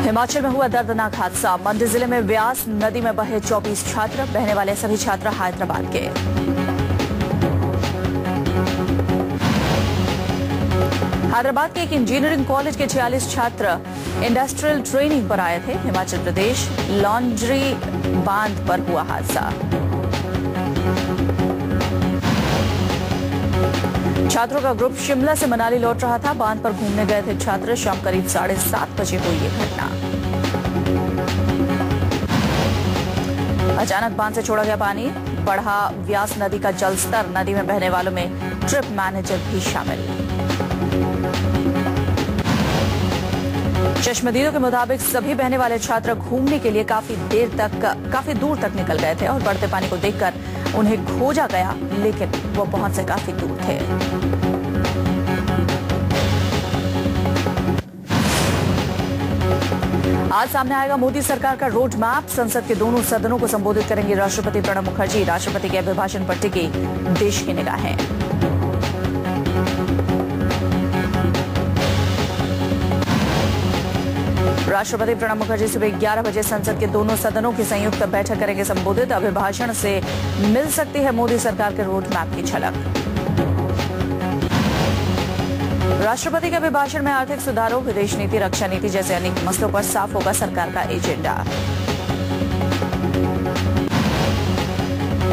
हिमाचल में हुआ दर्दनाक हादसा। मंडी जिले में व्यास नदी में बहे 24 छात्र, बहने वाले सभी छात्र हैदराबाद के। हैदराबाद के एक इंजीनियरिंग कॉलेज के 46 छात्र इंडस्ट्रियल ट्रेनिंग पर आए थे। हिमाचल प्रदेश लॉन्ड्री बांध पर हुआ हादसा। छात्रों का ग्रुप शिमला से मनाली लौट रहा था। बांध पर घूमने गए थे छात्र। शाम करीब 7:30 बजे हुई ये घटना। अचानक बांध से छोड़ा गया पानी, बढ़ा व्यास नदी का जलस्तर। नदी में बहने वालों में ट्रिप मैनेजर भी शामिल। चश्मदीदों के मुताबिक सभी बहने वाले छात्र घूमने के लिए काफी दूर तक निकल गए थे और बढ़ते पानी को देखकर उन्हें खोजा गया, लेकिन वो पहुंच से काफी दूर थे। आज सामने आएगा मोदी सरकार का रोड मैप। संसद के दोनों सदनों को संबोधित करेंगे राष्ट्रपति प्रणब मुखर्जी। राष्ट्रपति के अभिभाषण पर टिकी देश की निगाहें। राष्ट्रपति प्रणब मुखर्जी सुबह 11 बजे संसद के दोनों सदनों की संयुक्त बैठक करेंगे संबोधित। अभिभाषण से मिल सकती है मोदी सरकार के रोड मैप की झलक। राष्ट्रपति के अभिभाषण में आर्थिक सुधारों, विदेश नीति, रक्षा नीति जैसे अनेक मसलों पर साफ होगा सरकार का एजेंडा।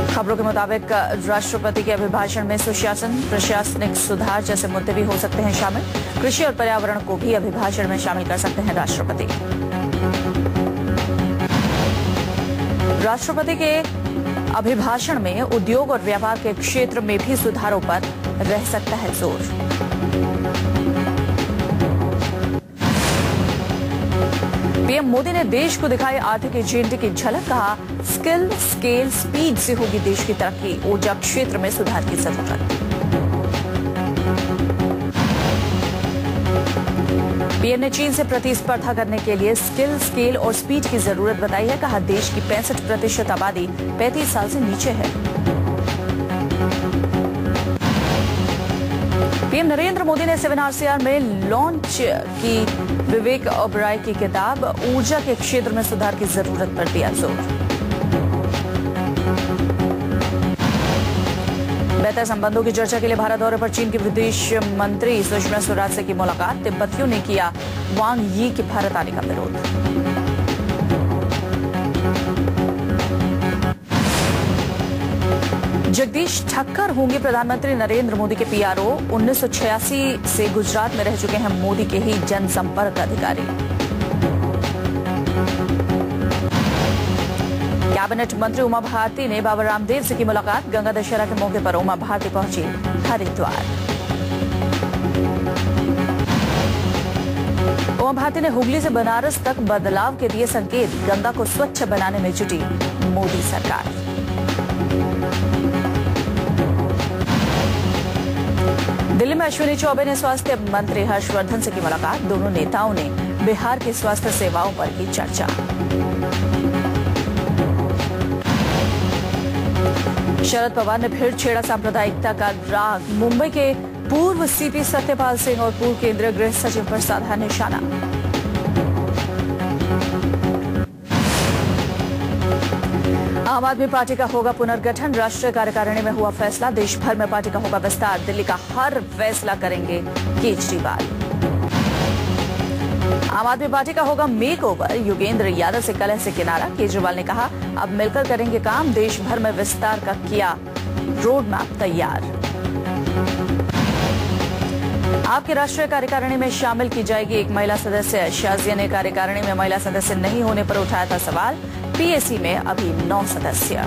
खबरों के मुताबिक राष्ट्रपति के अभिभाषण में सुशासन, प्रशासनिक सुधार जैसे मुद्दे भी हो सकते हैं शामिल। कृषि और पर्यावरण को भी अभिभाषण में शामिल कर सकते हैं राष्ट्रपति। राष्ट्रपति के अभिभाषण में उद्योग और व्यापार के क्षेत्र में भी सुधारों पर रह सकता है जोर। पीएम मोदी ने देश को दिखाई आर्थिक एजेंडे की झलक। कहा, स्किल, स्केल, स्पीड से होगी देश की तरक्की। ऊर्जा क्षेत्र में सुधार की जरूरत। पीएम ने चीन से प्रतिस्पर्धा करने के लिए स्किल, स्केल और स्पीड की जरूरत बताई है। कहा, देश की 65% आबादी 35 साल से नीचे है। पीएम नरेंद्र मोदी ने 7RCR में लॉन्च की विवेक ओबराय की किताब ऊर्जा के क्षेत्र में सुधार की जरूरत पर दिया जोर। बेहतर संबंधों की चर्चा के लिए भारत दौरे पर चीन की विदेश मंत्री सुषमा स्वराज से की मुलाकात। तिब्बतियों ने किया वांग यी के भारत आने का विरोध। जगदीश ठक्कर होंगे प्रधानमंत्री नरेंद्र मोदी के पीआरओ। 1986 से गुजरात में रह चुके हैं मोदी के ही जनसंपर्क अधिकारी। कैबिनेट मंत्री उमा भारती ने बाबा रामदेव से की मुलाकात। गंगा दशहरा के मौके पर उमा भारती पहुंची हरिद्वार। उमा भारती ने हुगली से बनारस तक बदलाव के दिए संकेत। गंगा को स्वच्छ बनाने में जुटी मोदी सरकार। दिल्ली में अश्विनी चौबे ने स्वास्थ्य मंत्री हर्षवर्धन से की मुलाकात। दोनों नेताओं ने बिहार की स्वास्थ्य सेवाओं पर की चर्चा। शरद पवार ने फिर छेड़ा सांप्रदायिकता का राग। मुंबई के पूर्व सीपी सत्यपाल सिंह और पूर्व केंद्रीय गृह सचिव पर साधा निशाना। आम आदमी पार्टी का होगा पुनर्गठन। राष्ट्रीय कार्यकारिणी में हुआ फैसला। देश भर में पार्टी का होगा विस्तार। दिल्ली का हर फैसला करेंगे केजरीवाल। आम आदमी पार्टी का होगा मेक ओवर। योगेंद्र यादव से कलह से किनारा। केजरीवाल ने कहा, अब मिलकर करेंगे काम। देश भर में विस्तार का किया रोड मैप तैयार। आपकी राष्ट्रीय कार्यकारिणी में शामिल की जाएगी एक महिला सदस्य। शाजिया ने कार्यकारिणी में महिला सदस्य नहीं होने पर उठाया था सवाल। पीएसी में अभी 9 सदस्य।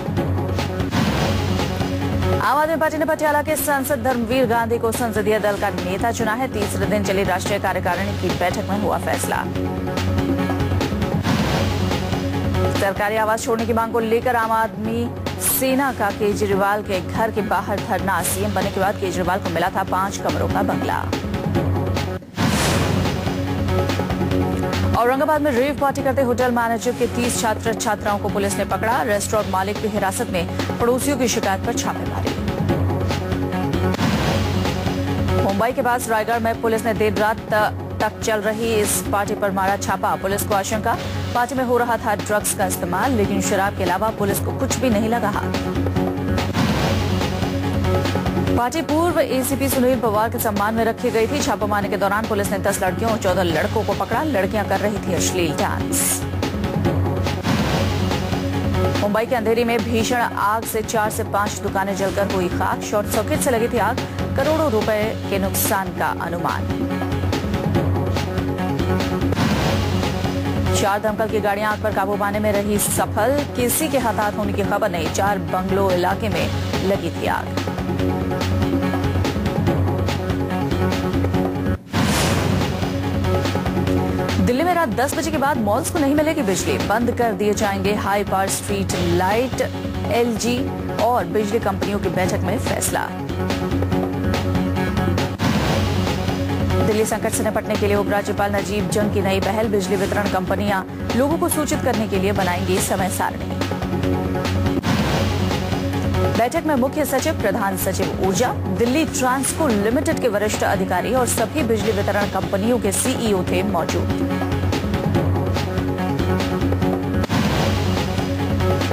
आम आदमी पार्टी ने पटियाला के सांसद धर्मवीर गांधी को संसदीय दल का नेता चुना है। तीसरे दिन चली राष्ट्रीय कार्यकारिणी की बैठक में हुआ फैसला। सरकारी आवास छोड़ने की मांग को लेकर आम आदमी सेना का केजरीवाल के घर के बाहर धरना। सीएम बनने के बाद केजरीवाल को मिला था 5 कमरों का बंगला। औरंगाबाद में रेव पार्टी करते होटल मैनेजर के 30 छात्र छात्राओं को पुलिस ने पकड़ा। रेस्टोरेंट मालिक की हिरासत में। पड़ोसियों की शिकायत पर छापेमारी। मुंबई के पास रायगढ़ में पुलिस ने देर रात तक चल रही इस पार्टी पर मारा छापा। पुलिस को आशंका पार्टी में हो रहा था ड्रग्स का इस्तेमाल, लेकिन शराब के अलावा पुलिस को कुछ भी नहीं लगा हाथ। पार्टी पूर्व एसीपी सुनील पवार के सम्मान में रखी गई थी। छापामारी के दौरान पुलिस ने 10 लड़कियों और 14 लड़कों को पकड़ा। लड़कियां कर रही थी अश्लील डांस। मुंबई के अंधेरी में भीषण आग से 4 से 5 दुकानें जलकर हुई खाक। शॉर्ट सर्किट से लगी थी आग। करोड़ों रुपए के नुकसान का अनुमान। 4 दमकल की गाड़ियां आग पर काबू पाने में रही सफल। किसी के हताहत होने की खबर नहीं। 4 बंगलो इलाके में लगी थी आग। दिल्ली में रात 10 बजे के बाद मॉल्स को नहीं मिलेगी बिजली। बंद कर दिए जाएंगे high power street light. LG और बिजली कंपनियों की बैठक में फैसला। दिल्ली संकट से निपटने के लिए उपराज्यपाल नजीब जंग की नई पहल। बिजली वितरण कंपनियां लोगों को सूचित करने के लिए बनाएंगी समय सारणी। बैठक में मुख्य सचिव, प्रधान सचिव ऊर्जा, दिल्ली ट्रांसको लिमिटेड के वरिष्ठ अधिकारी और सभी बिजली वितरण कंपनियों के सीईओ थे मौजूद।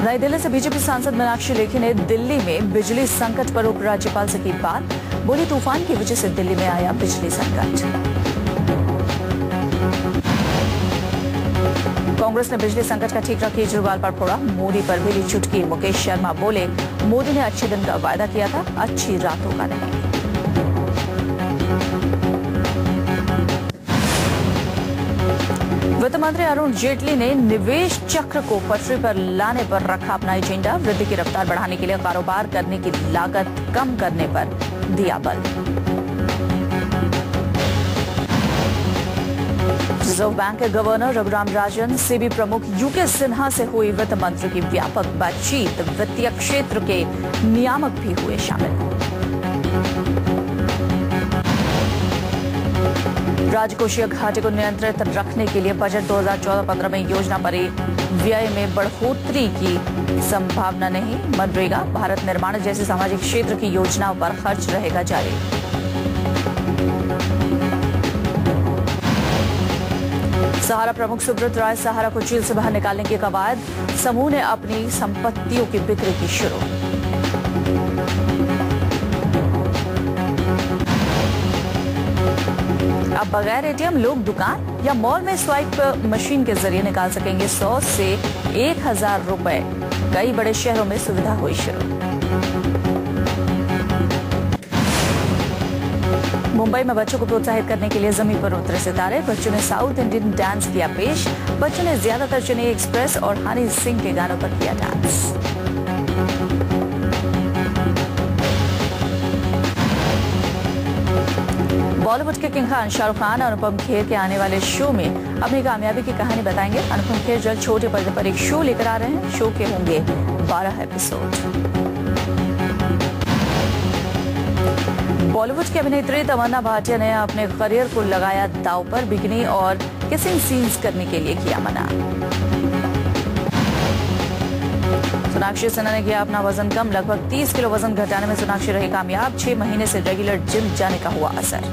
नई दिल्ली से बीजेपी सांसद मीनाक्षी लेखी ने दिल्ली में बिजली संकट पर उपराज्यपाल से की बात। बोली तूफान की वजह से दिल्ली में आया बिजली संकट। कांग्रेस ने बिजली संकट का ठीकरा केजरीवाल पर फोड़ा। मोदी पर भी ली चुटकी। मुकेश शर्मा बोले, मोदी ने अच्छे दिन का वायदा किया था, अच्छी रातों का नहीं। वित्त मंत्री अरुण जेटली ने निवेश चक्र को पटरी पर लाने पर रखा अपना एजेंडा। वृद्धि की रफ्तार बढ़ाने के लिए कारोबार करने की लागत कम करने पर दिया बल। रिजर्व बैंक के गवर्नर रघुराम राजन, सेबी प्रमुख यूके सिन्हा से हुई वित्त मंत्री की व्यापक बातचीत। वित्तीय क्षेत्र के नियामक भी हुए शामिल। राजकोषीय घाटे को नियंत्रित रखने के लिए बजट 2014-15 में योजना परी व्यय में बढ़ोतरी की संभावना नहीं। मनरेगा, भारत निर्माण जैसे सामाजिक क्षेत्र की योजनाओं पर खर्च रहेगा जारी। सहारा प्रमुख सुब्रत राय, सहारा को जेल से बाहर निकालने की कवायद। समूह ने अपनी संपत्तियों की बिक्री की शुरू। अब बगैर एटीएम लोग दुकान या मॉल में स्वाइप मशीन के जरिए निकाल सकेंगे 100 से 1000 रुपए। कई बड़े शहरों में सुविधा हुई शुरू। मुंबई में बच्चों को प्रोत्साहित करने के लिए जमीन पर उतरे सितारे। बच्चों ने साउथ इंडियन डांस किया पेश। बच्चों ने ज्यादातर चेन्नई एक्सप्रेस और हनी सिंह के गानों पर किया डांस। बॉलीवुड के किंग खान शाहरुख खान अनुपम खेर के आने वाले शो में अपनी कामयाबी की कहानी बताएंगे। अनुपम खेर जल्द छोटे पर्दे पर एक शो लेकर आ रहे हैं। शो के होंगे 12 एपिसोड। बॉलीवुड की अभिनेत्री तमन्ना भाटिया ने अपने करियर को लगाया दांव पर। बिकिनी और किसिंग सीन्स करने के लिए किया मना। सोनाक्षी सिन्हा ने किया अपना वजन कम। लगभग 30 किलो वजन घटाने में सोनाक्षी रही कामयाब। 6 महीने से रेगुलर जिम जाने का हुआ असर।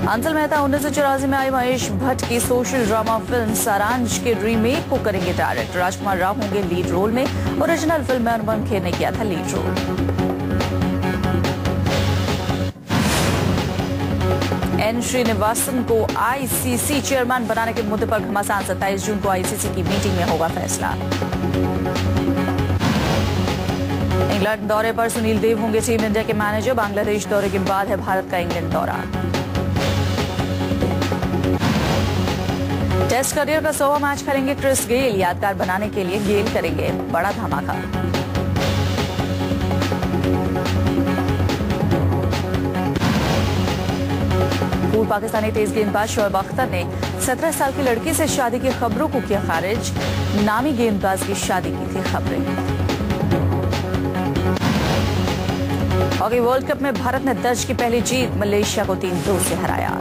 अंचल मेहता 1984 में आई महेश भट्ट की सोशल ड्रामा फिल्म सारांश के रीमेक को करेंगे डायरेक्ट। राजकुमार राव होंगे लीड रोल में। ओरिजिनल फिल्म में अनुपम खेर ने किया था लीड रोल। एन श्रीनिवासन को आईसीसी चेयरमैन बनाने के मुद्दे पर घमासान। 27 जून को आईसीसी की मीटिंग में होगा फैसला। इंग्लैंड दौरे पर सुनील देव होंगे टीम इंडिया के मैनेजर। बांग्लादेश दौरे के बाद है भारत का इंग्लैंड दौरा। टेस्ट करियर का 100वां मैच खेलेंगे क्रिस गेल। यादगार बनाने के लिए गेल करेंगे बड़ा धमाका। पूर्व पाकिस्तानी तेज गेंदबाज शोएब अख्तर ने 17 साल की लड़की से शादी की खबरों को किया खारिज। नामी गेंदबाज की शादी की थी खबरें। हॉकी वर्ल्ड कप में भारत ने दर्ज की पहली जीत। मलेशिया को 3-2 से हराया।